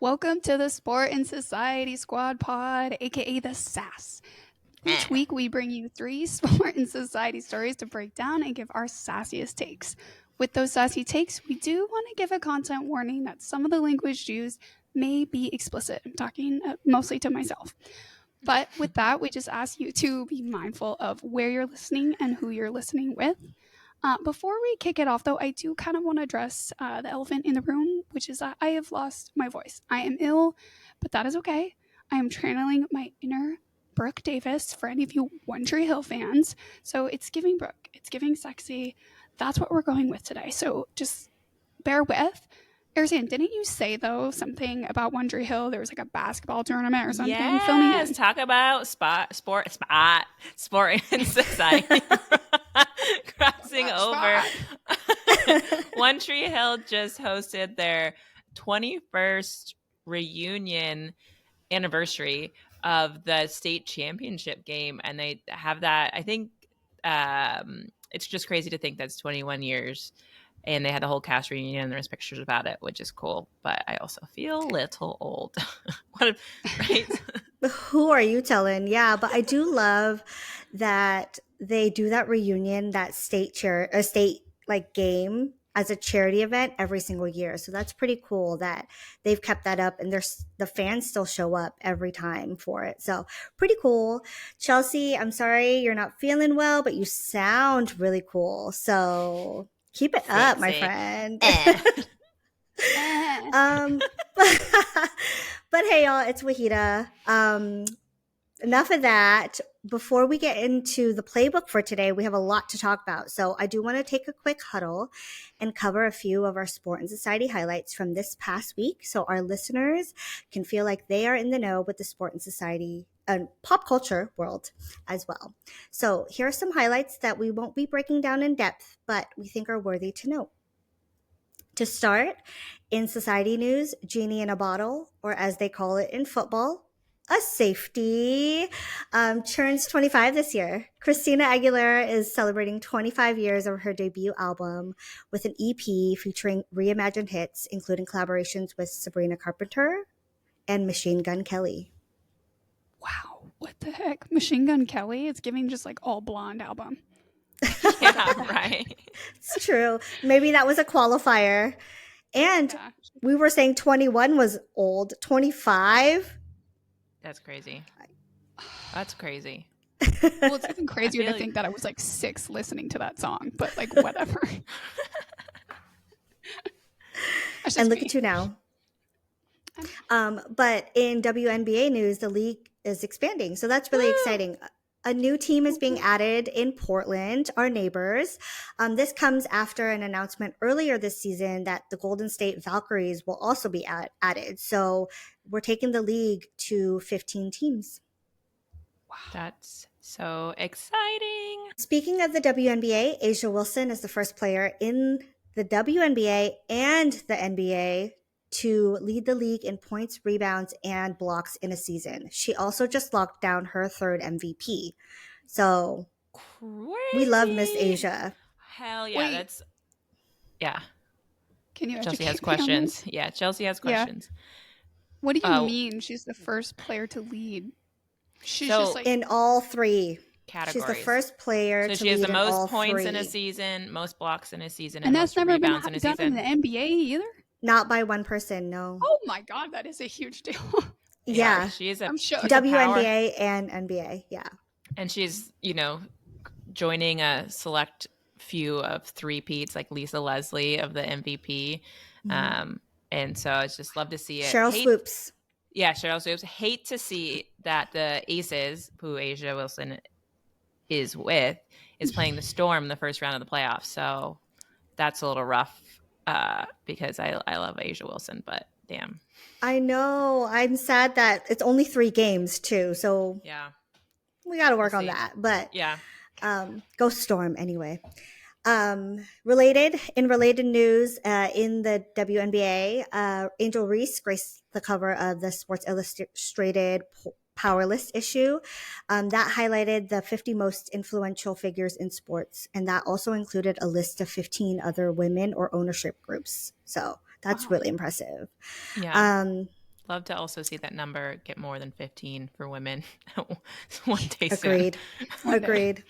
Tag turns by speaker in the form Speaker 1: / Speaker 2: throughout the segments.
Speaker 1: Welcome to the Sport and Society Squad Pod, aka the SAS. Each week, we bring you 3 sport and society stories to break down and give our sassiest takes. With those sassy takes, we do want to give a content warning that some of the language used may be explicit. I'm talking mostly to myself. But with that, we just ask you to be mindful of where you're listening and who you're listening with. Before we kick it off, though, I do kind of want to address the elephant in the room, which is that I have lost my voice. I am ill, but that is okay. I am channeling my inner Brooke Davis for any of you One Tree Hill fans. So it's giving Brooke, it's giving sexy. That's what we're going with today. So just bear with. Arizan, didn't you say, though, something about One Tree Hill? There was like a basketball tournament or something.
Speaker 2: Yes,
Speaker 1: Fill me in.
Speaker 2: talk about sport and society. Crossing over. One Tree Hill just hosted their 21st reunion anniversary of the state championship game, and they have that. I think it's just crazy to think that's 21 years. And they had the whole cast reunion, and there's pictures about it, which is cool. But I also feel a little old. Right?
Speaker 3: Who are you telling? Yeah, but I do love that they do that reunion, that state like game as a charity event every single year. So that's pretty cool that they've kept that up, and the fans still show up every time for it. So pretty cool. Chelsea, I'm sorry you're not feeling well, but you sound really cool. So keep it up, my friend. But hey, y'all, it's Wahida. Enough of that. Before we get into the playbook for today, we have a lot to talk about. So I do want to take a quick huddle and cover a few of our sport and society highlights from this past week, so our listeners can feel like they are in the know with the sport and society and pop culture world as well. So here are some highlights that we won't be breaking down in depth, but we think are worthy to note. To start, in society news, Genie in a Bottle, or as they call it in football, a safety, turns 25 this year. Christina Aguilera is celebrating 25 years of her debut album with an EP featuring reimagined hits, including collaborations with Sabrina Carpenter and Machine Gun Kelly.
Speaker 1: Wow, what the heck? Machine Gun Kelly? It's giving just like all blonde album.
Speaker 2: Yeah, right.
Speaker 3: It's true. Maybe that was a qualifier. And we were saying 21 was old. 25?
Speaker 2: That's crazy. That's crazy.
Speaker 1: Well, it's even crazier to think that I was like 6 listening to that song, but like whatever.
Speaker 3: And look at you now. But in WNBA news, the league is expanding. So that's really exciting. A new team is being added in Portland, our neighbors. This comes after an announcement earlier this season that the Golden State Valkyries will also be added. So we're taking the league to 15 teams.
Speaker 2: Wow. That's so exciting.
Speaker 3: Speaking of the WNBA, Asia Wilson is the first player in the WNBA and the NBA to lead the league in points, rebounds, and blocks in a season. She also just locked down her 3rd MVP. So
Speaker 2: crazy.
Speaker 3: We love Miss Asia.
Speaker 2: Hell yeah. That's
Speaker 1: Can you
Speaker 2: Chelsea has questions. Yeah, Chelsea has questions.
Speaker 1: What do you mean she's the first player to lead? She's
Speaker 3: so
Speaker 1: just like
Speaker 3: in all 3
Speaker 2: categories.
Speaker 3: She's the first player to lead in all 3.
Speaker 2: So she has the most points in a season, most blocks in a season,
Speaker 1: and
Speaker 2: that's
Speaker 1: most
Speaker 2: never
Speaker 1: been
Speaker 2: in a
Speaker 1: done
Speaker 2: season.
Speaker 1: in the NBA either?
Speaker 3: Not by one person, no.
Speaker 1: Oh my God, that is a huge deal.
Speaker 3: Yeah.
Speaker 2: She's
Speaker 1: I'm sure.
Speaker 3: WNBA and NBA, yeah.
Speaker 2: And she's, joining a select few of 3-peats like Lisa Leslie of the MVP. Mm-hmm. And so I just love to see it.
Speaker 3: Cheryl Swoops.
Speaker 2: Yeah, Cheryl Swoops. Hate to see that the Aces, who Asia Wilson is with, is playing the Storm the first round of the playoffs. So that's a little rough because I love Asia Wilson, but damn.
Speaker 3: I know. I'm sad that it's only 3 games too. So
Speaker 2: yeah,
Speaker 3: we got to work on that. But
Speaker 2: yeah,
Speaker 3: go Storm anyway. Related news, in the WNBA, Angel Reese graced the cover of the Sports Illustrated Power List issue. That highlighted the 50 most influential figures in sports, and that also included a list of 15 other women or ownership groups. So that's really impressive.
Speaker 2: Yeah. love to also see that number get more than 15 for women one day
Speaker 3: Agreed.
Speaker 2: soon.
Speaker 3: Agreed.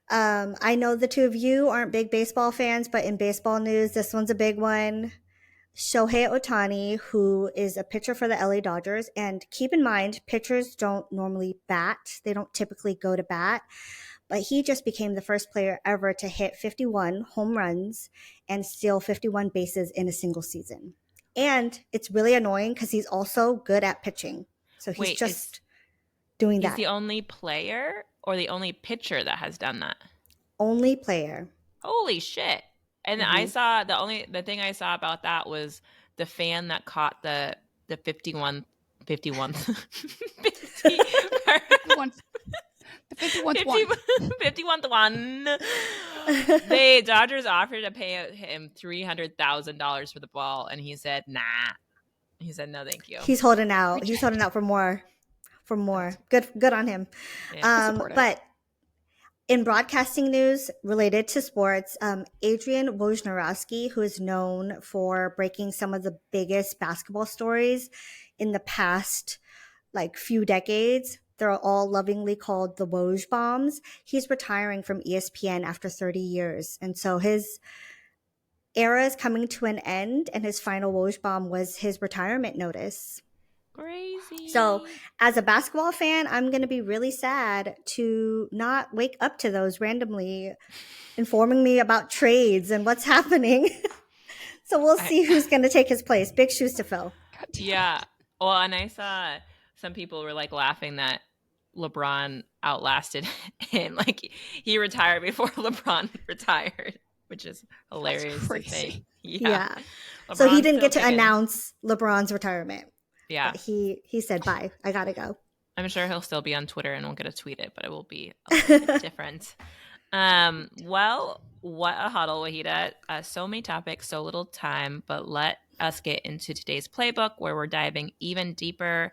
Speaker 3: I know the two of you aren't big baseball fans, but in baseball news, this one's a big one. Shohei Ohtani, who is a pitcher for the LA Dodgers, and keep in mind, pitchers don't normally bat. They don't typically go to bat, but he just became the first player ever to hit 51 home runs and steal 51 bases in a single season. And it's really annoying because he's also good at pitching. So he's
Speaker 2: Wait,
Speaker 3: just doing
Speaker 2: he's
Speaker 3: that.
Speaker 2: the only player or the only pitcher that has done that?
Speaker 3: Only player.
Speaker 2: Holy shit. And I saw the thing I saw about that was the fan that caught the 51 51 50,
Speaker 1: The 51th one.
Speaker 2: 51th one. The Dodgers offered to pay him $300,000 for the ball, and he said, nah. He said, no, thank you.
Speaker 3: He's holding out. He's holding out for more. Good on him.
Speaker 2: Yeah.
Speaker 3: But in broadcasting news related to sports, Adrian Wojnarowski, who is known for breaking some of the biggest basketball stories in the past few decades, they're all lovingly called the Woj bombs. He's retiring from ESPN after 30 years. And so his era is coming to an end, and his final Woj bomb was his retirement notice.
Speaker 2: Crazy.
Speaker 3: So as a basketball fan, I'm going to be really sad to not wake up to those randomly informing me about trades and what's happening. So we'll see who's going to take his place. Big shoes to fill.
Speaker 2: Yeah. Well, and I saw some people were laughing that LeBron outlasted him. He retired before LeBron retired, which is hilarious.
Speaker 1: That's crazy.
Speaker 3: Yeah. So he didn't get to announce LeBron's retirement.
Speaker 2: Yeah.
Speaker 3: But he said, bye, I got to go.
Speaker 2: I'm sure he'll still be on Twitter and won't get to tweet it, but it will be a little bit different. Well, what a huddle, Wahida. So many topics, so little time, but let us get into today's playbook where we're diving even deeper.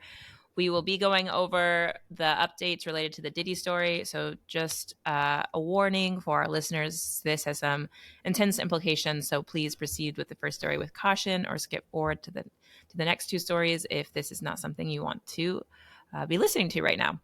Speaker 2: We will be going over the updates related to the Diddy story. So just a warning for our listeners, this has some intense implications. So please proceed with the first story with caution or skip forward to the next two stories if this is not something you want to be listening to right now.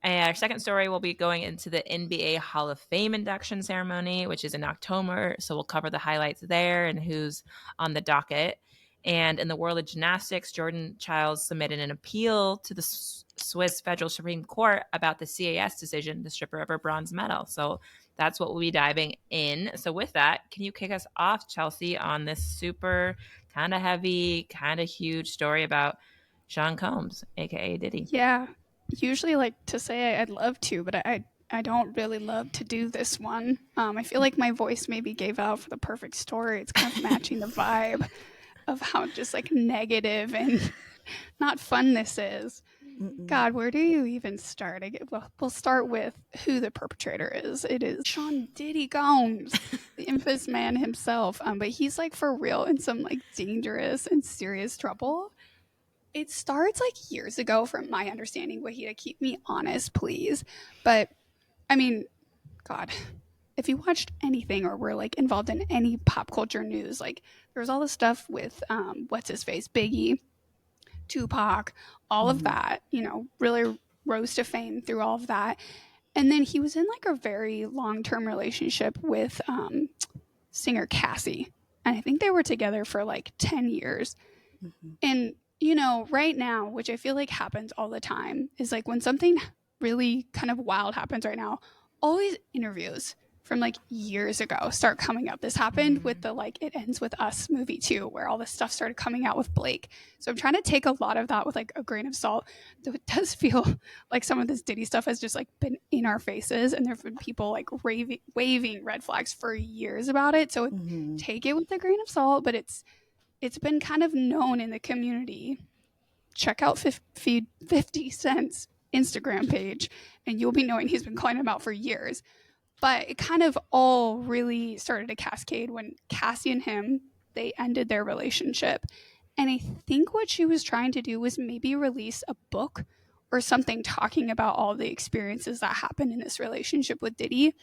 Speaker 2: And our second story will be going into the NBA Hall of Fame induction ceremony, which is in October. So we'll cover the highlights there and who's on the docket. And in the world of gymnastics, Jordan Chiles submitted an appeal to the Swiss Federal Supreme Court about the CAS decision to strip her of her bronze medal. So that's what we'll be diving in. So with that, can you kick us off, Chelsea, on this super kind of heavy, kind of huge story about Sean Combs, aka Diddy?
Speaker 1: Yeah. Usually like to say I'd love to, but I don't really love to do this one. I feel like my voice maybe gave out for the perfect story. It's kind of matching the vibe of how just negative and not fun this is. God, where do you even start? We'll start with who the perpetrator is. It is Sean Diddy Combs, the infamous man himself. But he's for real in some dangerous and serious trouble. It starts years ago from my understanding. Wahida, keep me honest, please. But I mean, God, if you watched anything or were involved in any pop culture news, there was all the stuff with what's his face, Biggie, Tupac, all of that, really rose to fame through all of that. And then he was in a very long-term relationship with singer Cassie. And I think they were together for 10 years. And, right now, which I feel happens all the time, is when something really kind of wild happens right now, all these interviews from years ago start coming up. This happened with the It Ends With Us movie too, where all this stuff started coming out with Blake. So I'm trying to take a lot of that with a grain of salt. Though it does feel like some of this Diddy stuff has just been in our faces, and there have been people waving red flags for years about it. So take it with a grain of salt, but it's been kind of known in the community. Check out 50 Cent's Instagram page, and you'll be knowing he's been calling him out for years. But it kind of all really started to cascade when Cassie and him, they ended their relationship. And I think what she was trying to do was maybe release a book or something talking about all the experiences that happened in this relationship with Diddy.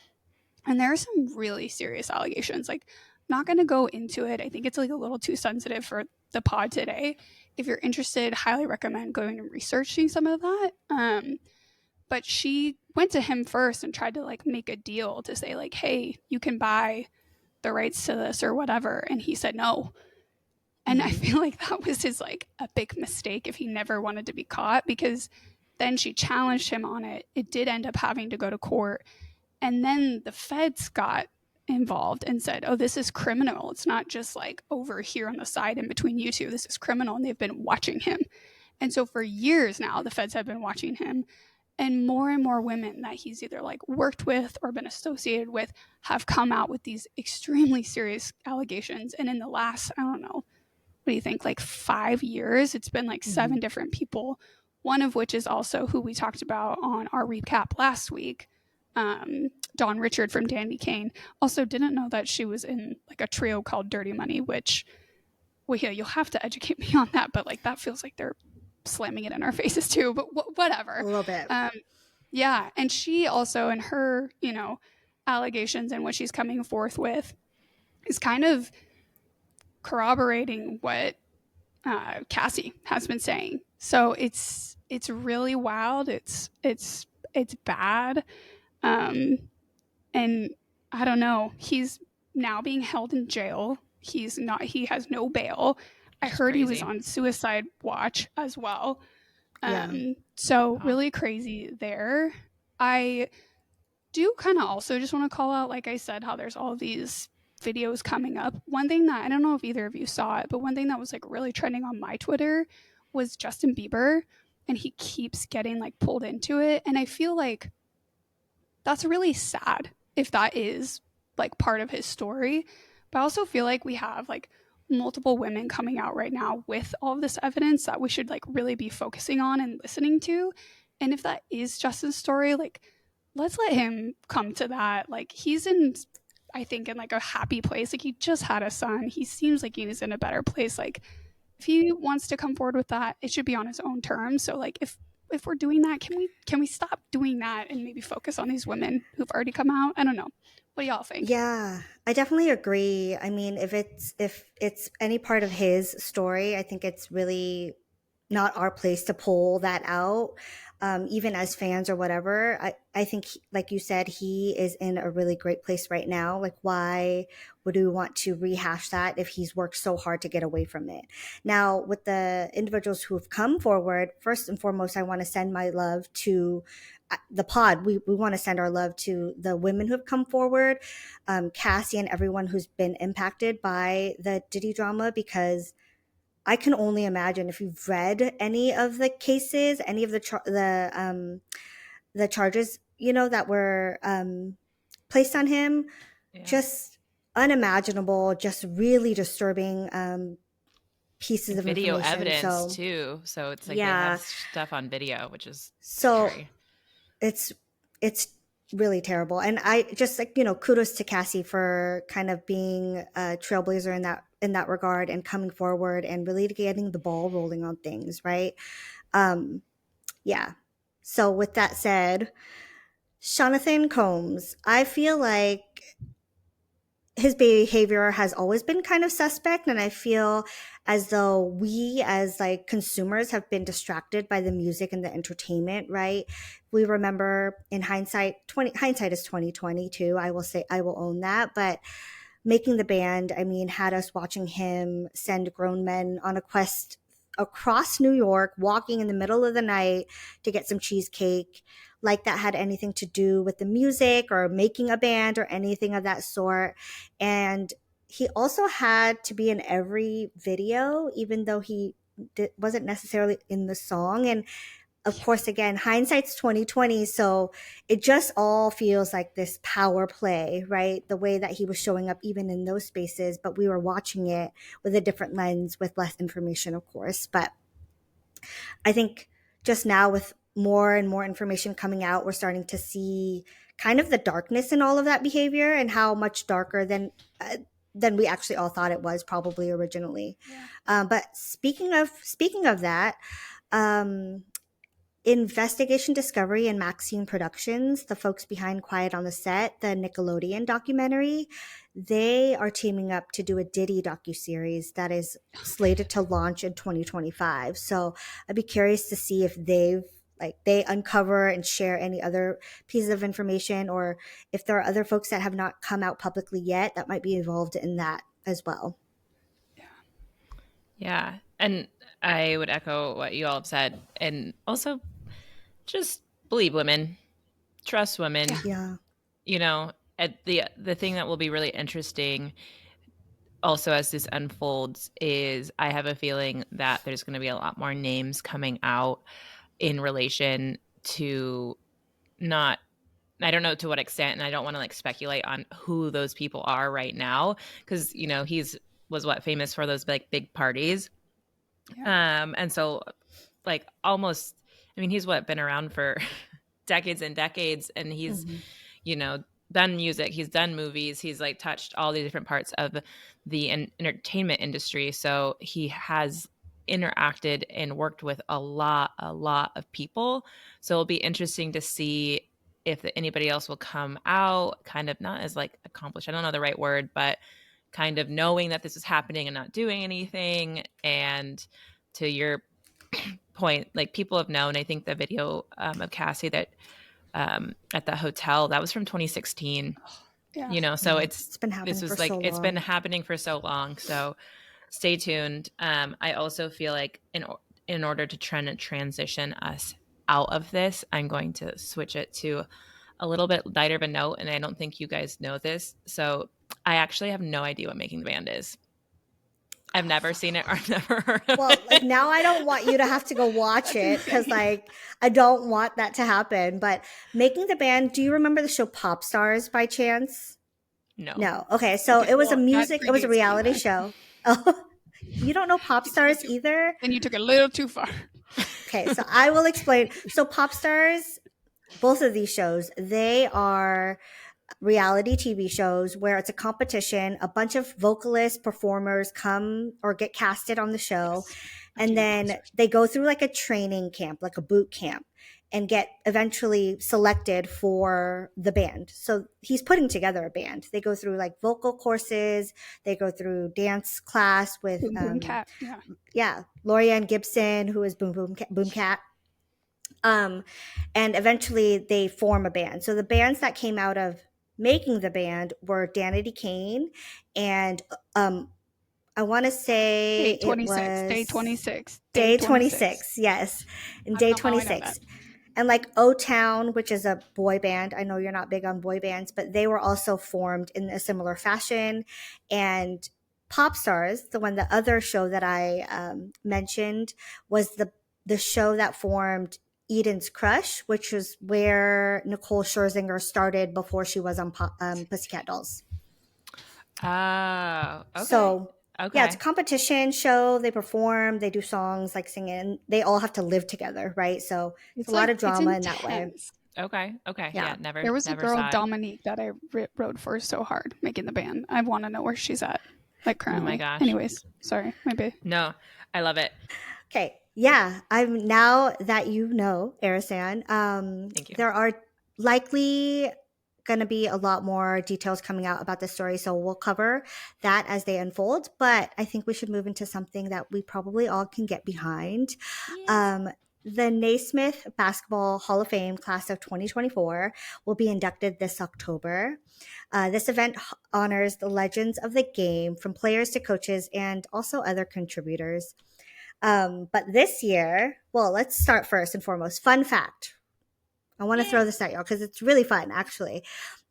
Speaker 1: And there are some really serious allegations. not going to go into it. I think it's like a little too sensitive for the pod today. If you're interested, highly recommend going and researching some of that. But she went to him first and tried to like make a deal to say like, hey, you can buy the rights to this or whatever. And he said no. And I feel like that was his like a big mistake if he never wanted to be caught, because then she challenged him on it. It did end up having to go to court. And then the feds got involved and said, oh, this is criminal. It's not just like over here on the side in between you two. This is criminal. And they've been watching him. And so for years now, the feds have been watching him. And more women that he's either like worked with or been associated with have come out with these extremely serious allegations. And in the last, I don't know, what do you think, like 5 years, it's been like 7 different people, one of which is also who we talked about on our recap last week, Dawn Richard from Dandy Kane. Also didn't know that she was in like a trio called Dirty Money, which, well, yeah, you'll have to educate me on that, but like that feels like they're slamming it in our faces too, but whatever.
Speaker 3: A little bit.
Speaker 1: Yeah, and she also, in her, allegations and what she's coming forth with, is kind of corroborating what Cassie has been saying. So it's really wild. It's bad, and I don't know. He's now being held in jail. He has no bail. I heard he was on suicide watch as well. So really crazy there. I do kind of also just want to call out, like I said, how there's all these videos coming up. One thing that, I don't know if either of you saw it, but one thing that was like really trending on my Twitter was Justin Bieber, and he keeps getting like pulled into it. And I feel like that's really sad if that is like part of his story. But I also feel like we have like multiple women coming out right now with all of this evidence that we should like really be focusing on and listening to. And if that is Justin's story, like let's let him come to that. Like he's in, I think, in like a happy place. Like he just had a son. He seems like he's in a better place. Like if he wants to come forward with that, it should be on his own terms. So like if we're doing that, can we stop doing that and maybe focus on these women who've already come out? I don't know. What do y'all think?
Speaker 3: Yeah, I definitely agree. I mean, if it's any part of his story, I think it's really not our place to pull that out, even as fans or whatever. I think, like you said, he is in a really great place right now. Like, why would we want to rehash that if he's worked so hard to get away from it? Now, with the individuals who have come forward, first and foremost, I want to send my love to the pod. We want to send our love to the women who have come forward, Cassie and everyone who's been impacted by the Diddy drama, because I can only imagine if you've read any of the cases, any of the charges, that were placed on him, just unimaginable, just really disturbing pieces of
Speaker 2: video
Speaker 3: information.
Speaker 2: Evidence too. So it's like they have stuff on video, which is scary.
Speaker 3: It's really terrible. And I just like, kudos to Cassie for kind of being a trailblazer in that regard and coming forward and really getting the ball rolling on things, right? Yeah. So with that said, Jonathan Combs, I feel like his behavior has always been kind of suspect, and I feel as though we as like consumers have been distracted by the music and the entertainment, right? We remember in hindsight is 2020 too. I will own that, but making the band, I mean, had us watching him send grown men on a quest across New York, walking in the middle of the night to get some cheesecake. Like that had anything to do with the music or making a band or anything of that sort. And he also had to be in every video, even though he wasn't necessarily in the song. And of course, again, hindsight's 2020. So it just all feels like this power play, right? The way that he was showing up even in those spaces, but we were watching it with a different lens with less information, of course. But I think just now with more and more information coming out, we're starting to see kind of the darkness in all of that behavior and how much darker than we actually all thought it was probably originally. Yeah. But speaking of that, Investigation Discovery and Maxine Productions, the folks behind Quiet on the Set, the Nickelodeon documentary, they are teaming up to do a Diddy docuseries that is slated to launch in 2025. So I'd be curious to see if they uncover and share any other pieces of information, or if there are other folks that have not come out publicly yet that might be involved in that as well.
Speaker 2: Yeah. And I would echo what you all have said. And also just believe women, trust women.
Speaker 1: Yeah.
Speaker 3: Yeah.
Speaker 2: You know, the thing that will be really interesting also as this unfolds is I have a feeling that there's going to be a lot more names coming out in relation to not, I don't know to what extent, and I don't want to like speculate on who those people are right now, because you know he's was what famous for those like big parties. And so like almost, I mean, he's what been around for decades and decades, and he's you know done music, he's done movies, he's like touched all the different parts of the entertainment industry, so he has interacted and worked with a lot of people. So it'll be interesting to see if anybody else will come out kind of not as like accomplished, I don't know the right word, but kind of knowing that this is happening and not doing anything. And to your point, like people have known. I think the video of Cassie that at the hotel, that was from 2016.
Speaker 1: Yeah.
Speaker 2: You know, so
Speaker 3: It's been happening
Speaker 2: this was
Speaker 3: for
Speaker 2: like
Speaker 3: so
Speaker 2: it's been
Speaker 3: long.
Speaker 2: happening for so long. So stay tuned. I also feel like in order to try and transition us out of this, I'm going to switch it to a little bit lighter of a note, and I don't think you guys know this. So I actually have no idea what Making the Band is. I've never seen it or never heard of
Speaker 3: Well,
Speaker 2: it.
Speaker 3: like now I don't want you to have to go watch
Speaker 1: That's
Speaker 3: it because
Speaker 1: insane.
Speaker 3: like I don't want that to happen. But Making the Band, do you remember the show Pop Stars by chance?
Speaker 2: No.
Speaker 3: No. Okay, so
Speaker 1: Okay,
Speaker 3: it was
Speaker 1: well, that
Speaker 3: it was a
Speaker 1: predates me
Speaker 3: reality
Speaker 1: then.
Speaker 3: show. Oh, you don't know Pop
Speaker 1: You took it
Speaker 3: Stars either?
Speaker 1: Then you took it a little too far.
Speaker 3: Okay, so I will explain. So Pop Stars, both of these shows, they are reality TV shows where it's a competition. A bunch of vocalists, performers come or get casted on the show.
Speaker 1: Yes.
Speaker 3: And then they go through like a training camp, like a boot camp, and get eventually selected for the band. So he's putting together a band. They go through like vocal courses. They go through dance class with,
Speaker 1: Boom Boom Cat. Yeah.
Speaker 3: Lorianne Gibson, who is Boom Cat. And eventually they form a band. So the bands that came out of Making the Band were Danity Kane and I want to say
Speaker 1: Day 26.
Speaker 3: it
Speaker 1: Day
Speaker 3: was
Speaker 1: 26.
Speaker 3: Day 26. Yes. And Day
Speaker 1: Somehow I know
Speaker 3: 26. And like O Town, which is a boy band. I know you're not big on boy bands, but they were also formed in a similar fashion. And Pop Stars, the other show that I mentioned, was the show that formed Eden's Crush, which was where Nicole Scherzinger started before she was on Pussycat Dolls.
Speaker 2: Oh, okay.
Speaker 3: So
Speaker 2: okay.
Speaker 3: yeah, it's a competition show. They perform, they do songs, like singing. They all have to live together, right? So it's a lot of drama in that way.
Speaker 2: Okay. Yeah. Never.
Speaker 1: There was a
Speaker 2: never
Speaker 1: girl,
Speaker 2: saw it.
Speaker 1: Dominique, that I wrote for so hard Making the Band. I want to know where she's at, like currently.
Speaker 2: Oh my gosh.
Speaker 1: Anyways, sorry, maybe.
Speaker 2: No, I love it.
Speaker 3: Okay. Yeah. I'm now that you know, Arisan,
Speaker 2: Thank you.
Speaker 3: there are likely going to be a lot more details coming out about this story. So we'll cover that as they unfold. But I think we should move into something that we probably all can get behind.
Speaker 2: Yes.
Speaker 3: The Naismith Basketball Hall of Fame class of 2024 will be inducted this October. This event honors the legends of the game, from players to coaches and also other contributors. But this year, well, let's start first and foremost. Fun fact. I want to throw this at y'all because it's really fun, actually.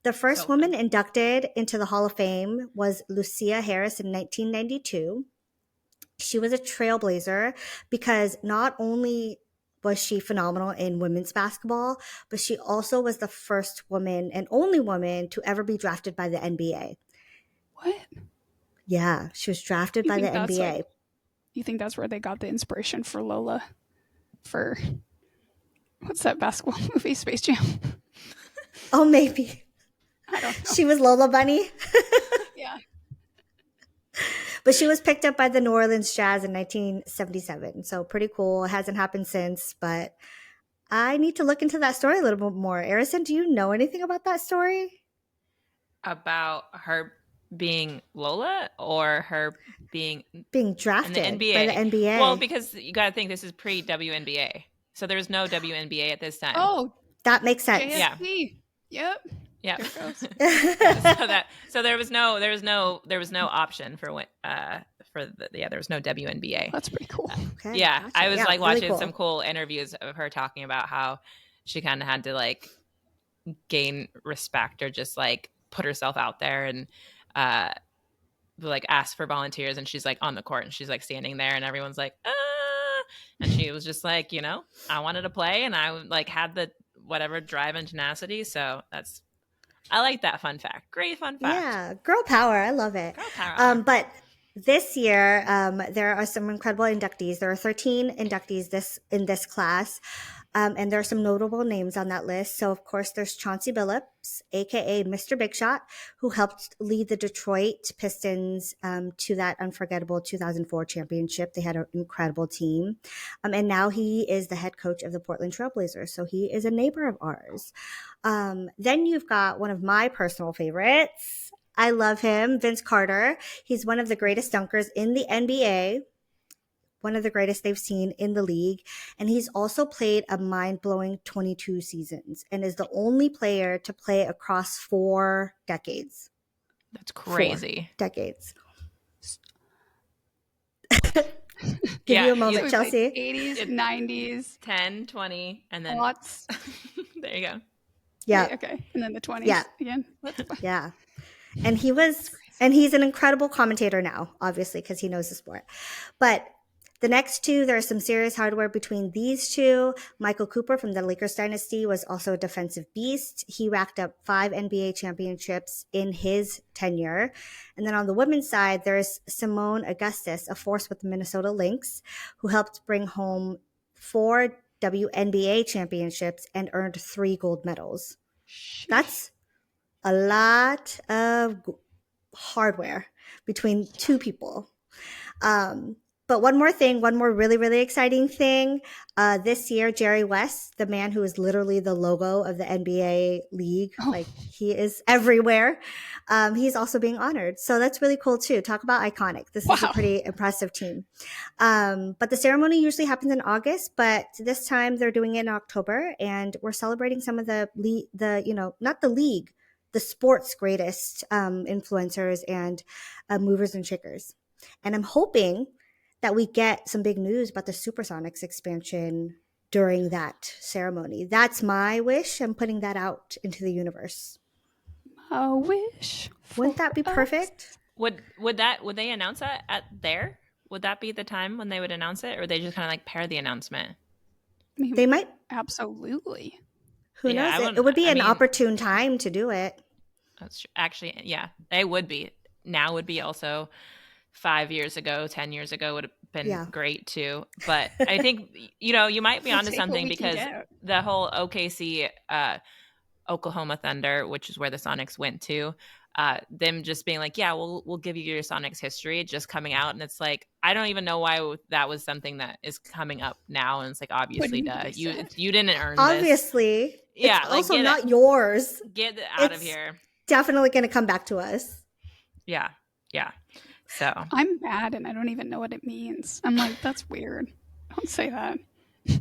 Speaker 3: The first woman inducted into the Hall of Fame was Lucia Harris in 1992. She was a trailblazer because not only was she phenomenal in women's basketball, but she also was the first woman and only woman to ever be drafted by the NBA.
Speaker 1: What?
Speaker 3: Yeah, she was drafted by the NBA.
Speaker 1: You think that's where they got the inspiration for Lola? For what's that basketball movie, Space Jam?
Speaker 3: Oh, maybe.
Speaker 1: I don't know.
Speaker 3: She was Lola Bunny.
Speaker 1: Yeah.
Speaker 3: But she was picked up by the New Orleans Jazz in 1977. So pretty cool. It hasn't happened since, but I need to look into that story a little bit more. Arison, do you know anything about that story?
Speaker 2: About her being Lola or her being
Speaker 3: Being
Speaker 2: in the
Speaker 3: drafted
Speaker 2: NBA?
Speaker 3: by the NBA.
Speaker 2: Well, because you got to think this is pre WNBA, so there's no WNBA at this time.
Speaker 1: Oh,
Speaker 3: that makes sense.
Speaker 2: Yeah.
Speaker 1: JSP. Yep.
Speaker 2: Yeah.
Speaker 1: There it goes.
Speaker 2: So there was no option for when there was no WNBA.
Speaker 1: That's pretty cool.
Speaker 3: Okay,
Speaker 2: Yeah,
Speaker 3: gotcha.
Speaker 2: I was like
Speaker 3: really
Speaker 2: watching
Speaker 3: cool.
Speaker 2: some cool interviews of her talking about how she kind of had to like gain respect or just like put herself out there and like ask for volunteers, and she's like on the court and she's like standing there and everyone's like and she was just like, I wanted to play and I like had the whatever drive and tenacity. So I like that fun fact. Great fun fact.
Speaker 3: Yeah, girl power. I love it.
Speaker 2: Girl power.
Speaker 3: But this year, there are some incredible inductees. There are 13 inductees in this class. And there are some notable names on that list. So, of course, there's Chauncey Billups, aka Mr. Big Shot, who helped lead the Detroit Pistons to that unforgettable 2004 championship. They had an incredible team. And now he is the head coach of the Portland Trailblazers. So he is a neighbor of ours. Then you've got one of my personal favorites. I love him, Vince Carter. He's one of the greatest dunkers in the NBA. One of the greatest they've seen in the league. And he's also played a mind-blowing 22 seasons and is the only player to play across 4 decades.
Speaker 2: That's crazy.
Speaker 3: 4 decades. Give you a moment, Chelsea.
Speaker 1: 80s, 90s.
Speaker 2: 10, 20, and then...
Speaker 1: Lots.
Speaker 2: There you go.
Speaker 3: Yeah.
Speaker 1: Okay. And then the 20s again.
Speaker 3: Yeah. And he's an incredible commentator now, obviously, because he knows the sport. But the next two, there's some serious hardware between these two. Michael Cooper from the Lakers dynasty was also a defensive beast. He racked up 5 NBA championships in his tenure. And then on the women's side, there's Simone Augustus, a force with the Minnesota Lynx, who helped bring home 4 WNBA championships and earned 3 gold medals. That's a lot of hardware between 2 people. But one more really, really exciting thing. This year, Jerry West, the man who is literally the logo of the NBA league, like he is everywhere. He's also being honored. So that's really cool too. Talk about iconic. This is a pretty impressive team. But the ceremony usually happens in August, but this time they're doing it in October, and we're celebrating some of the not the league, the sport's greatest influencers and movers and shakers. And I'm hoping that we get some big news about the Supersonics expansion during that ceremony. That's my wish. I'm putting that out into the universe.
Speaker 1: A wish.
Speaker 3: Wouldn't that be perfect?
Speaker 2: Would they announce that at there? Would that be the time when they would announce it, or they just kind of like pair the announcement?
Speaker 1: I mean,
Speaker 3: they might.
Speaker 1: Absolutely.
Speaker 3: Who knows? It would be an opportune time to do it.
Speaker 2: That's true. Actually, yeah, they would be. Now would be also 5 years ago, 10 years ago would have been great too. But I think, you might be onto something because the whole OKC, Oklahoma Thunder, which is where the Sonics went to, them just being like, yeah, we'll give you your Sonics history just coming out. And it's like, I don't even know why that was something that is coming up now. And it's like, obviously, you didn't earn
Speaker 3: obviously, this. Yeah. It's like, also not yours.
Speaker 2: Get it out of here.
Speaker 3: Definitely going to come back to us.
Speaker 2: Yeah. Yeah. So
Speaker 1: I'm mad and I don't even know what it means. I'm like, that's weird. Don't say that.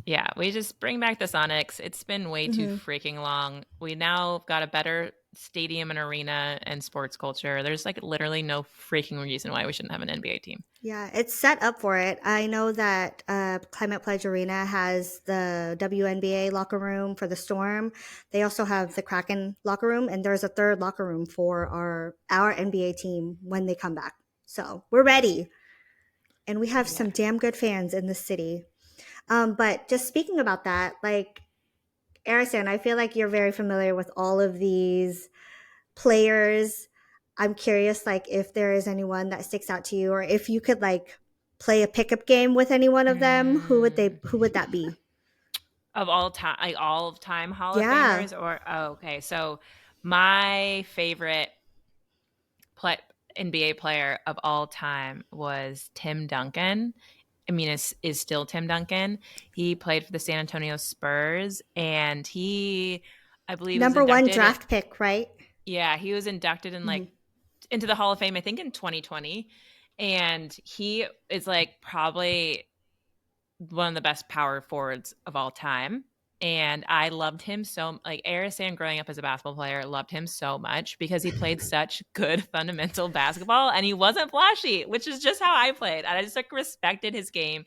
Speaker 2: Yeah, we just bring back the Sonics. It's been way too freaking long. We now got a better stadium and arena and sports culture. There's like literally no freaking reason why we shouldn't have an NBA team.
Speaker 3: Yeah, it's set up for it. I know that Climate Pledge Arena has the WNBA locker room for the Storm. They also have the Kraken locker room, and there's a third locker room for our NBA team when they come back. So we're ready. And we have some damn good fans in the city. But just speaking about that, like, Arison, I feel like you're very familiar with all of these players. I'm curious, like, if there is anyone that sticks out to you, or if you could, like, play a pickup game with any one of them, who would that be?
Speaker 2: Of all time, like all of time Hall of Famers? Or, okay. So my favorite NBA player of all time was Tim Duncan. I mean, is still Tim Duncan. He played for the San Antonio Spurs, and he, I believe,
Speaker 3: number one draft pick, right?
Speaker 2: Yeah, he was inducted in like into the Hall of Fame, I think in 2020. And he is like probably one of the best power forwards of all time. And I loved him so, like, Arisan growing up as a basketball player, loved him so much because he played such good fundamental basketball and he wasn't flashy, which is just how I played. And I just like respected his game.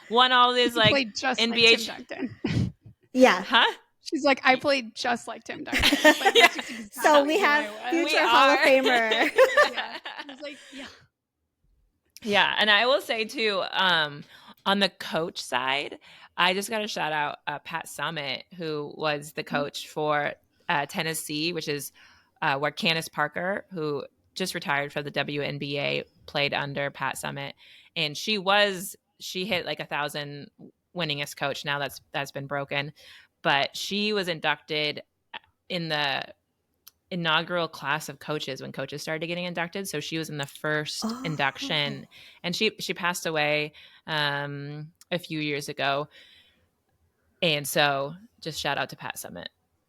Speaker 2: Won all these
Speaker 1: You
Speaker 2: like
Speaker 1: played just like
Speaker 2: NBA.
Speaker 1: Tim Duncan.
Speaker 3: Yeah.
Speaker 2: Huh?
Speaker 1: She's like, I played just like Tim Duncan. Like,
Speaker 2: Yeah.
Speaker 1: that's exactly
Speaker 3: So we
Speaker 1: who
Speaker 3: have
Speaker 1: I was.
Speaker 3: future Hall of Famer.
Speaker 1: Yeah. I was like, yeah.
Speaker 2: Yeah, and I will say too, on the coach side, I just got to shout out Pat Summitt, who was the coach for Tennessee, which is where Candace Parker, who just retired from the WNBA, played under Pat Summitt, and she hit like 1,000 winningest coach. Now that's been broken, but she was inducted in the inaugural class of coaches when coaches started getting inducted. So she was in the first induction, and she passed away a few years ago. And so just shout out to Pat Summitt.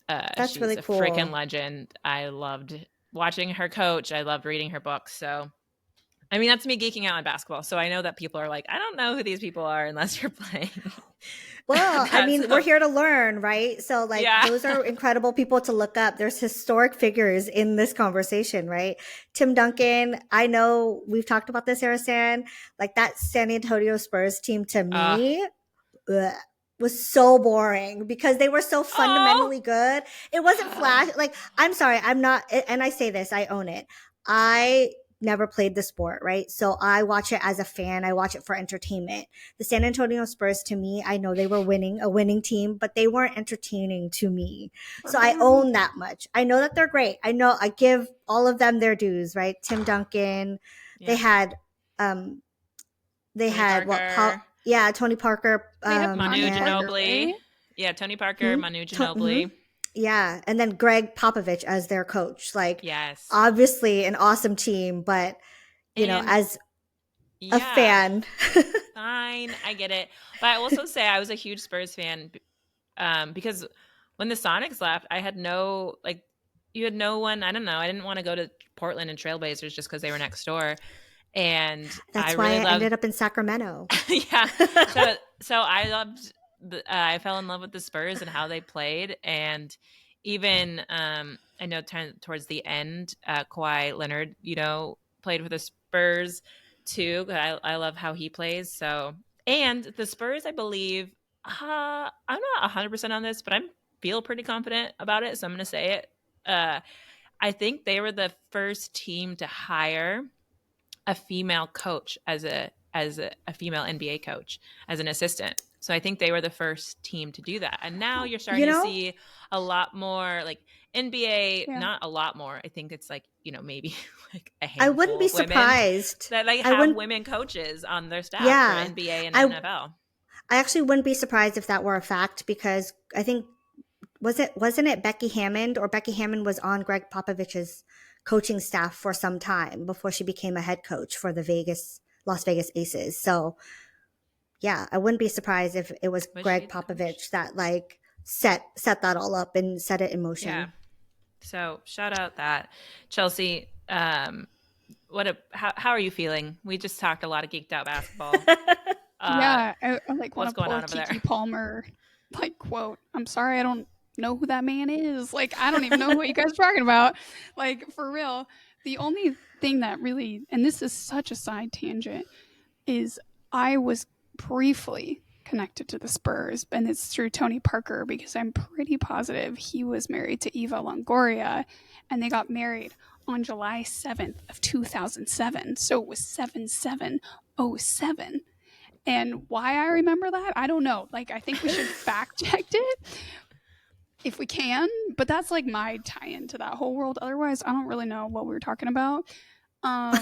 Speaker 3: That's
Speaker 2: She's
Speaker 3: really
Speaker 2: a
Speaker 3: cool.
Speaker 2: freaking legend. I loved watching her coach. I loved reading her books. So I mean, that's me geeking out on basketball. So I know that people are like, I don't know who these people are unless you're playing.
Speaker 3: Well, I mean, we're here to learn, right? So, like,
Speaker 2: Yeah.
Speaker 3: those are incredible people to look up. There's historic figures in this conversation, right? Tim Duncan, I know we've talked about this, Arisan. Like, that San Antonio Spurs team to me was so boring because they were so fundamentally good. It wasn't flash. Like, I'm sorry, I'm not, and I say this, I own it. I never played the sport, right? So I watch it as a fan. I watch it for entertainment. The San Antonio Spurs, to me, I know they were a winning team, but they weren't entertaining to me. So I own that much. I know that they're great. I know I give all of them their dues, right? Tim Duncan.
Speaker 2: Yeah.
Speaker 3: They had Tony Parker.
Speaker 2: Manu Ginobili.
Speaker 1: right?
Speaker 2: Yeah, Tony Parker, Manu Ginobili.
Speaker 3: Yeah, and then Greg Popovich as their coach. Like,
Speaker 2: yes,
Speaker 3: obviously an awesome team, but you know, as a fan.
Speaker 2: Fine, I get it. But I also say I was a huge Spurs fan because when the Sonics left, I had no, like, you had no one, I don't know, I didn't want to go to Portland and Trailblazers just because they were next door. And
Speaker 3: that's why I ended up in Sacramento.
Speaker 2: Yeah. So I loved I fell in love with the Spurs and how they played. And even I know towards the end, Kawhi Leonard, played for the Spurs too. I love how he plays. So, and the Spurs, I believe, I'm not 100% on this, but I feel pretty confident about it. So I'm going to say it. I think they were the first team to hire a female coach as a female NBA coach as an assistant. So I think they were the first team to do that. And now you're starting to see a lot more like NBA, not a lot more. I think it's like, maybe like a handful
Speaker 3: I wouldn't be surprised
Speaker 2: that like have women coaches on their staff for NBA and NFL.
Speaker 3: I actually wouldn't be surprised if that were a fact because I think wasn't it Becky Hammond, or Becky Hammond was on Greg Popovich's coaching staff for some time before she became a head coach for the Las Vegas Aces. So yeah, I wouldn't be surprised if it was Greg Popovich that like set that all up and set it in motion.
Speaker 2: Yeah. So shout out that. Chelsea, how are you feeling? We just talked a lot of geeked out basketball.
Speaker 1: I like
Speaker 2: what's going on over
Speaker 1: Kiki
Speaker 2: there?
Speaker 1: Palmer like quote, I'm sorry, I don't know who that man is. Like, I don't even know what you guys are talking about. Like, for real. The only thing that really, and this is such a side tangent, is I was briefly connected to the Spurs, and it's through Tony Parker because I'm pretty positive he was married to Eva Longoria, and they got married on July 7th of 2007. So it was 7707. And why I remember that, I don't know. Like, I think we should fact check it if we can, but that's like my tie-in to that whole world. Otherwise, I don't really know what we were talking about. I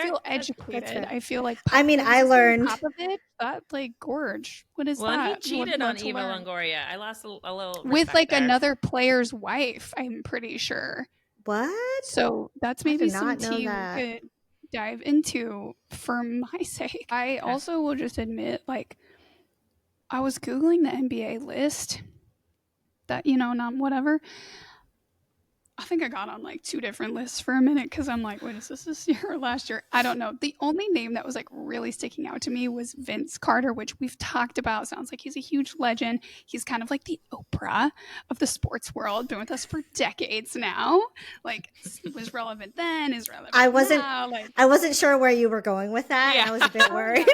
Speaker 1: feel educated. I feel like
Speaker 3: I learned
Speaker 1: Popovich, that like gorge. What is that?
Speaker 2: Well, he cheated on Eva Longoria. I lost a little
Speaker 1: with like
Speaker 2: there.
Speaker 1: Another player's wife. I'm pretty sure.
Speaker 3: What?
Speaker 1: So that's maybe some tea we could dive into for my sake. I also will just admit, like, I was Googling the NBA list. That, not whatever. I think I got on like 2 different lists for a minute because I'm like, wait, is this year or last year? I don't know. The only name that was like really sticking out to me was Vince Carter, which we've talked about. Sounds like he's a huge legend. He's kind of like the Oprah of the sports world, been with us for decades now. Like, was relevant then, is relevant now. Like,
Speaker 3: I wasn't sure where you were going with that, and I was a bit worried.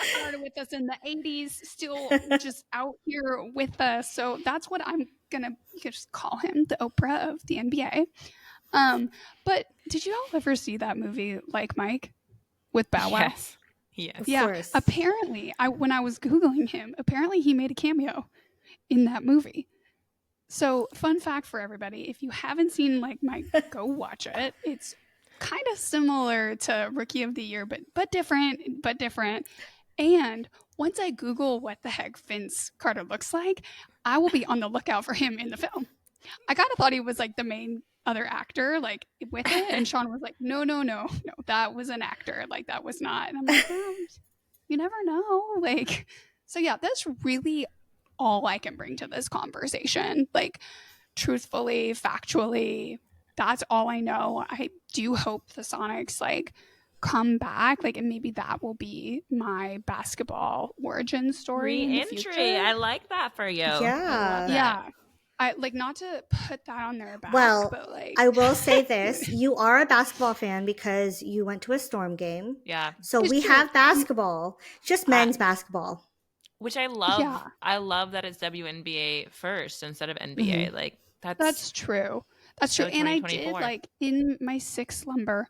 Speaker 1: started with us in the 80s, still just out here with us. So that's what I'm gonna, you could just call him the Oprah of the NBA. But did you all ever see that movie Like Mike with Bow Wow?
Speaker 2: Yes.
Speaker 3: Of
Speaker 1: Yeah.
Speaker 3: course.
Speaker 1: Apparently, when I was Googling him, apparently he made a cameo in that movie. So, fun fact for everybody, if you haven't seen Like Mike, go watch it. It's kind of similar to Rookie of the Year, but different. And once I Google what the heck Vince Carter looks like, I will be on the lookout for him in the film. I kind of thought he was like the main other actor, like with it. And Sean was like, no, that was an actor. Like, that was not. And I'm like, you never know. Like, so yeah, that's really all I can bring to this conversation. Like, truthfully, factually, that's all I know. I do hope the Sonics like come back, like, and maybe that will be my basketball origin story in the future.
Speaker 2: I like that for you.
Speaker 3: Yeah.
Speaker 1: I like, not to put that on their back,
Speaker 3: Well,
Speaker 1: but like,
Speaker 3: I will say this. You are a basketball fan because you went to a Storm game.
Speaker 2: Yeah.
Speaker 3: So
Speaker 1: It's
Speaker 3: we
Speaker 1: true.
Speaker 3: have basketball, just men's basketball.
Speaker 2: Which I love.
Speaker 1: Yeah.
Speaker 2: I love that it's WNBA first instead of NBA. Like,
Speaker 1: that's true. That's
Speaker 2: so
Speaker 1: true. And I did,
Speaker 2: 2024.
Speaker 1: like, in my 6th slumber,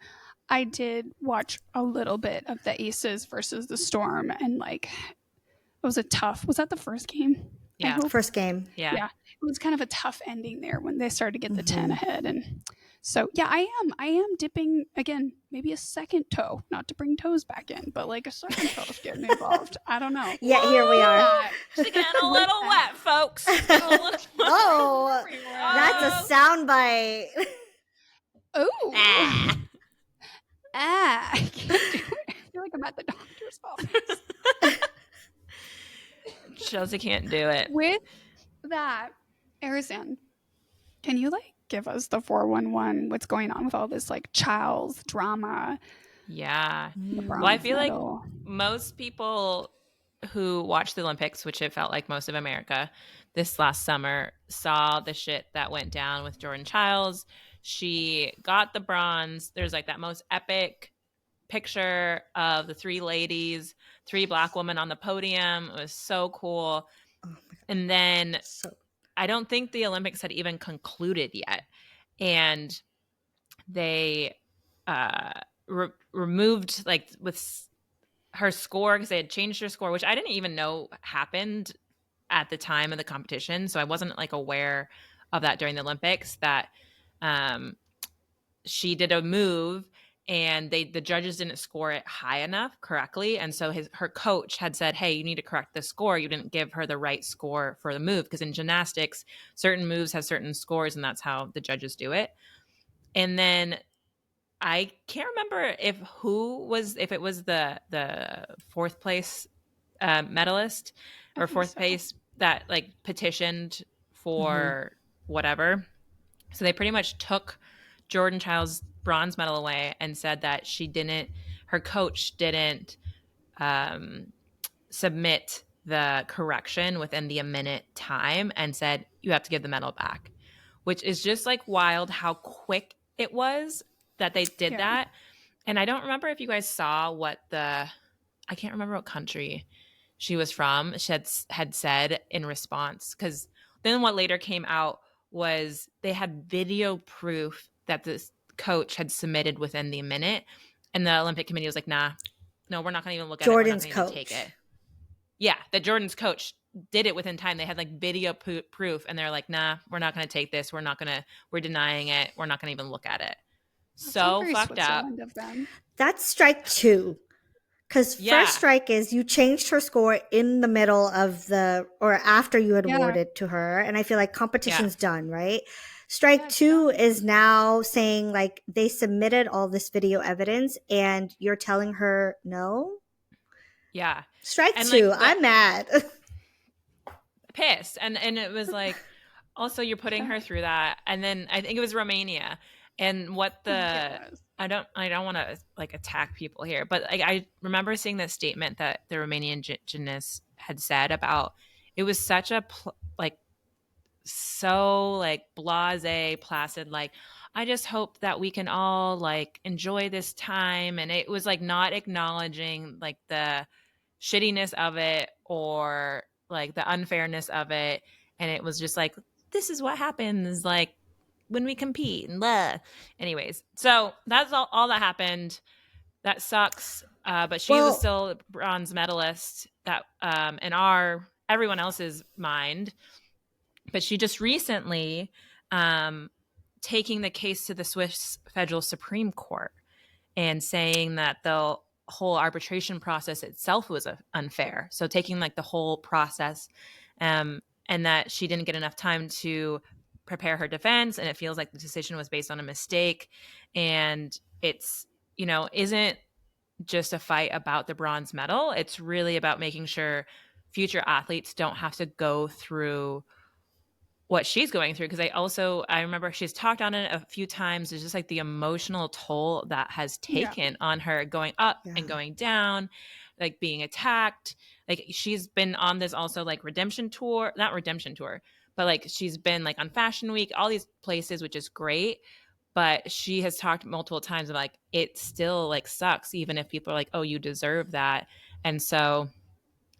Speaker 1: I did watch a little bit of the Aces versus the Storm, and like, it was a tough, was that the first game?
Speaker 2: Yeah.
Speaker 3: First game.
Speaker 2: Yeah.
Speaker 1: It was kind of a tough ending there when they started to get the 10 ahead. And so, yeah, I am dipping again, maybe a second toe, not to bring toes back in, but like a second toe's getting involved. I don't know.
Speaker 3: Yeah, here we are.
Speaker 2: She's getting a little wet, folks.
Speaker 3: Oh, that's a soundbite.
Speaker 1: Oh. I can't do it. I feel like I'm at the doctor's office.
Speaker 2: Chelsea can't do it.
Speaker 1: With that, Arizan, can you like give us the 411? What's going on with all this like Chiles drama?
Speaker 2: Yeah.
Speaker 1: Well,
Speaker 2: I feel like most people who watched the Olympics, which it felt like most of America this last summer, saw the shit that went down with Jordan Chiles. She got the bronze. There's like that most epic picture of the 3 ladies, 3 Black women on the podium. It was so cool. Oh my God. And then I don't think the Olympics had even concluded yet. And they removed, like, with her score, because they had changed her score, which I didn't even know happened at the time of the competition. So I wasn't like aware of that during the Olympics, that she did a move and the judges didn't score it high enough correctly. And so her coach had said, hey, you need to correct the score. You didn't give her the right score for the move. Because in gymnastics, certain moves have certain scores, and that's how the judges do it. And then I can't remember if it was the 4th place medalist or 4th place that like petitioned for whatever. So they pretty much took Jordan Chiles' bronze medal away and said that her coach didn't submit the correction within the minute time, and said, you have to give the medal back, which is just like wild how quick it was that they did that. And I don't remember if you guys saw I can't remember what country she was from. She had said in response, because then what later came out was they had video proof that this coach had submitted within the minute, and the Olympic Committee was like, no, we're not going to even look at
Speaker 3: Jordan's
Speaker 2: it. We're not going to take it. Yeah, that Jordan's coach did it within time. They had like video proof, and they're like, nah, we're not going to take this. We're denying it. We're not going to even look at it. That's so fucked up.
Speaker 3: That's strike 2. Because first strike is you changed her score in the middle of or after you had awarded to her. And I feel like competition's done, right? Strike 2 is now saying like they submitted all this video evidence and you're telling her no.
Speaker 2: Yeah.
Speaker 3: Strike 2, like, I'm mad.
Speaker 2: Pissed. And it was like, Also, you're putting her through that, and then I think it was Romania, and what
Speaker 1: I think it
Speaker 2: the
Speaker 1: was.
Speaker 2: I don't want to like attack people here, but like I remember seeing this statement that the Romanian gymnast had said about it was such a like so like blase placid, like I just hope that we can all like enjoy this time, and it was like not acknowledging like the shittiness of it or like the unfairness of it, and it was just like this is what happens like when we compete and blah. Anyways, so that's all that happened. That sucks, but she was
Speaker 3: Well,
Speaker 2: still a bronze medalist that in our everyone else's mind. But she just recently um, taking the case to the Swiss Federal Supreme Court and saying that the whole arbitration process itself was unfair. So taking like the whole process, and that she didn't get enough time to prepare her defense, and it feels like the decision was based on a mistake, and it's isn't just a fight about the bronze medal. It's really about making sure future athletes don't have to go through what she's going through, because I remember she's talked on it a few times. It's just like the emotional toll that has
Speaker 1: Yeah.
Speaker 2: taken on her, going up
Speaker 3: yeah.
Speaker 2: and going down, like being attacked. Like she's been on this also like redemption tour, not redemption tour, but like she's been like on Fashion Week, all these places, which is great. But she has talked multiple times of like it still like sucks, even if people are like, oh, you deserve that. And so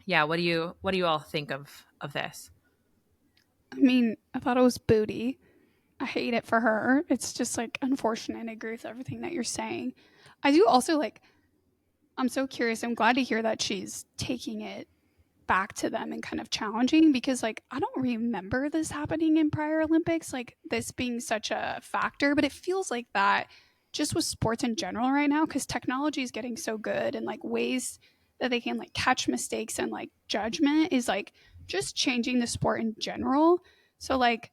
Speaker 2: yeah, what do you all think of this?
Speaker 1: I mean, I thought it was booty. I hate it for her. It's just like unfortunate. I agree with everything that you're saying. I do also like, I'm so curious. I'm glad to hear that she's taking it back to them and kind of challenging, because like I don't remember this happening in prior Olympics, like this being such a factor, but it feels like that just with sports in general right now, because technology is getting so good and like ways that they can like catch mistakes and like judgment is like just changing the sport in general. So like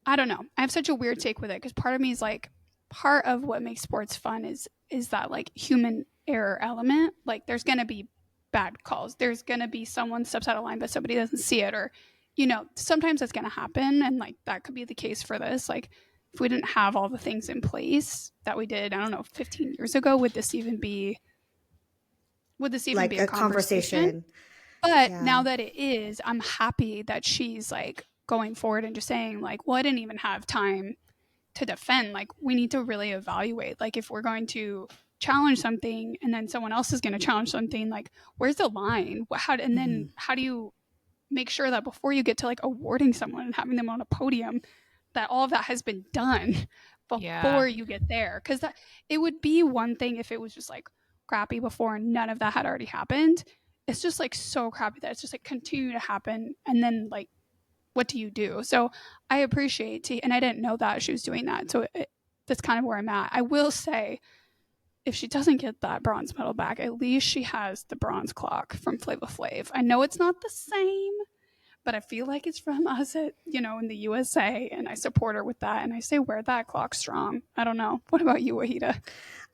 Speaker 1: I don't know. I have such a weird take with it because part of me is like, part of what makes sports fun is that like human error element. Like there's gonna be bad calls. There's gonna be someone steps out of line but somebody doesn't see it, or sometimes that's gonna happen, and like that could be the case for this. Like if we didn't have all the things in place that we did, I don't know, 15 years ago, would this even be
Speaker 3: Like
Speaker 1: a
Speaker 3: a
Speaker 1: conversation?
Speaker 3: conversation.
Speaker 1: But
Speaker 3: Yeah.
Speaker 1: now that it is, I'm happy that she's like going forward and just saying like, well, I didn't even have time to defend. Like we need to really evaluate. Like if we're going to challenge something and then someone else is going to challenge something, like where's the line? And
Speaker 3: Mhm.
Speaker 1: then how do you make sure that before you get to like awarding someone and having them on a podium, that all of that has been done
Speaker 2: Yeah.
Speaker 1: before you get there? Because that it would be one thing if it was just like crappy before and none of that had already happened. It's just like so crappy that it's just like continue to happen, and then like what do you do? So I appreciate and I didn't know that she was doing that. So that's kind of where I'm at. I will say, if she doesn't get that bronze medal back, at least she has the bronze clock from Flava Flav. I know it's not the same, but I feel like it's from us in the USA, and I support her with that. And I say wear that clock strong. I don't know. What about you, Wahida?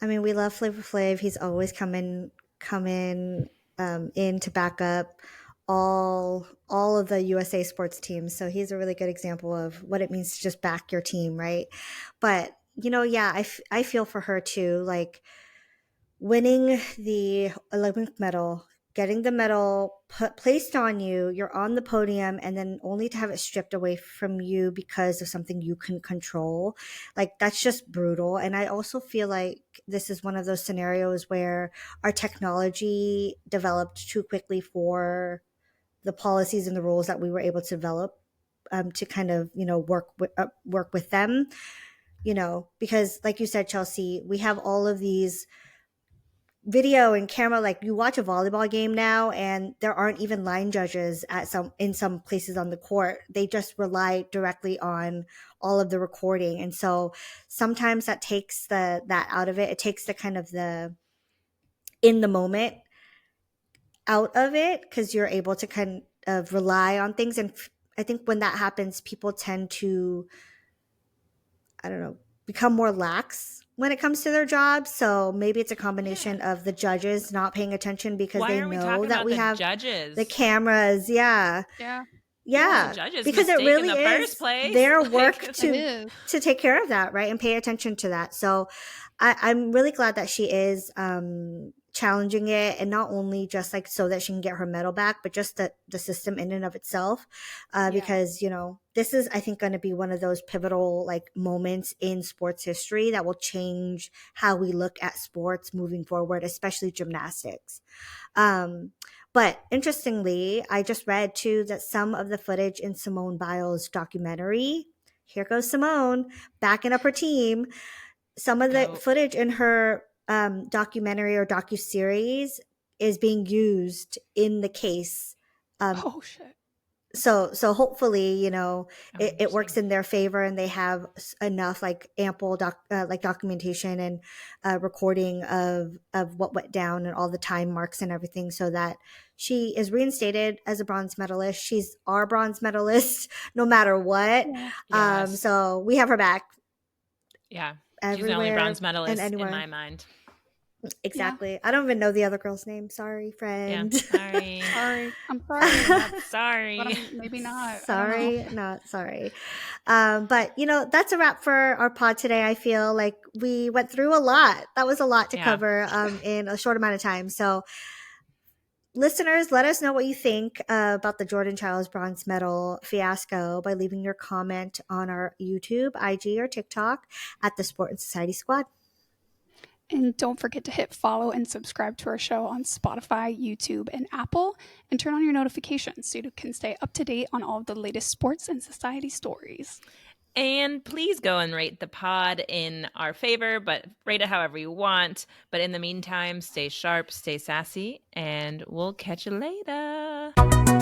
Speaker 3: I mean, we love Flavor Flav. He's always coming in to back up all of the USA sports teams. So he's a really good example of what it means to just back your team, right? But yeah, I feel for her too. Like winning the Olympic medal, getting the medal placed on you, you're on the podium, and then only to have it stripped away from you because of something you can control. Like, that's just brutal. And I also feel like this is one of those scenarios where our technology developed too quickly for the policies and the rules that we were able to develop to kind of, work with them, because like you said, Chelsea, we have all of these video and camera. Like, you watch a volleyball game now and there aren't even line judges in some places on the court. They just rely directly on all of the recording, and so sometimes that takes that out of it. It takes the kind of the in the moment out of it, because you're able to kind of rely on things. And I think when that happens, people tend to, I don't know, become more lax when it comes to their jobs. So maybe it's a
Speaker 2: Yeah.
Speaker 3: combination of the judges not paying attention because
Speaker 2: Why
Speaker 3: they
Speaker 2: aren't we
Speaker 3: know
Speaker 2: talking
Speaker 3: that
Speaker 2: about
Speaker 3: we
Speaker 2: the
Speaker 3: have the
Speaker 2: judges?
Speaker 3: cameras. Yeah.
Speaker 1: Yeah.
Speaker 3: Yeah,
Speaker 2: The judge's
Speaker 3: because it
Speaker 2: mistake
Speaker 3: really
Speaker 2: in the
Speaker 3: is
Speaker 2: first place.
Speaker 3: their
Speaker 2: Like,
Speaker 3: work
Speaker 1: It
Speaker 3: to
Speaker 1: is.
Speaker 3: take care of that, right, and pay attention to that. So I'm really glad that she is challenging it, and not only just like so that she can get her medal back, but just the system in and of itself, because you know this is, I think, going to be one of those pivotal like moments in sports history that will change how we look at sports moving forward, especially gymnastics. But interestingly, I just read too that some of the footage in Simone Biles' documentary, here goes Simone backing up her team, some of the
Speaker 2: Go.
Speaker 3: footage in her documentary or docu-series is being used in the case.
Speaker 1: Oh shit.
Speaker 3: So hopefully, you know,
Speaker 2: Oh,
Speaker 3: it works
Speaker 2: interesting.
Speaker 3: in their favor, and they have enough like ample like documentation and recording of what went down and all the time marks and everything, so that she is reinstated as a bronze medalist. She's our bronze medalist no matter what.
Speaker 1: Yeah.
Speaker 2: Yes.
Speaker 3: So we have her back
Speaker 2: Yeah. She's the only bronze
Speaker 3: everywhere and
Speaker 2: medalist in
Speaker 3: anywhere.
Speaker 2: my mind.
Speaker 3: Exactly. I don't even know the other girl's name. Sorry,
Speaker 2: Yeah.
Speaker 3: friend.
Speaker 2: Sorry.
Speaker 1: Sorry. I'm sorry.
Speaker 2: Sorry.
Speaker 1: But maybe not. I don't know.
Speaker 3: Sorry, not sorry. But you know, that's a wrap for our pod today. I feel like we went through a lot. That was a lot to
Speaker 2: Yeah.
Speaker 3: cover in a short amount of time. So listeners, let us know what you think about the Jordan Chiles bronze medal fiasco by leaving your comment on our YouTube, IG, or TikTok at the Sport and Society Squad.
Speaker 1: And don't forget to hit follow and subscribe to our show on Spotify, YouTube, and Apple, and turn on your notifications so you can stay up to date on all of the latest sports and society stories.
Speaker 2: And please go and rate the pod in our favor, but rate it however you want. But in the meantime, stay sharp, stay sassy, and we'll catch you later.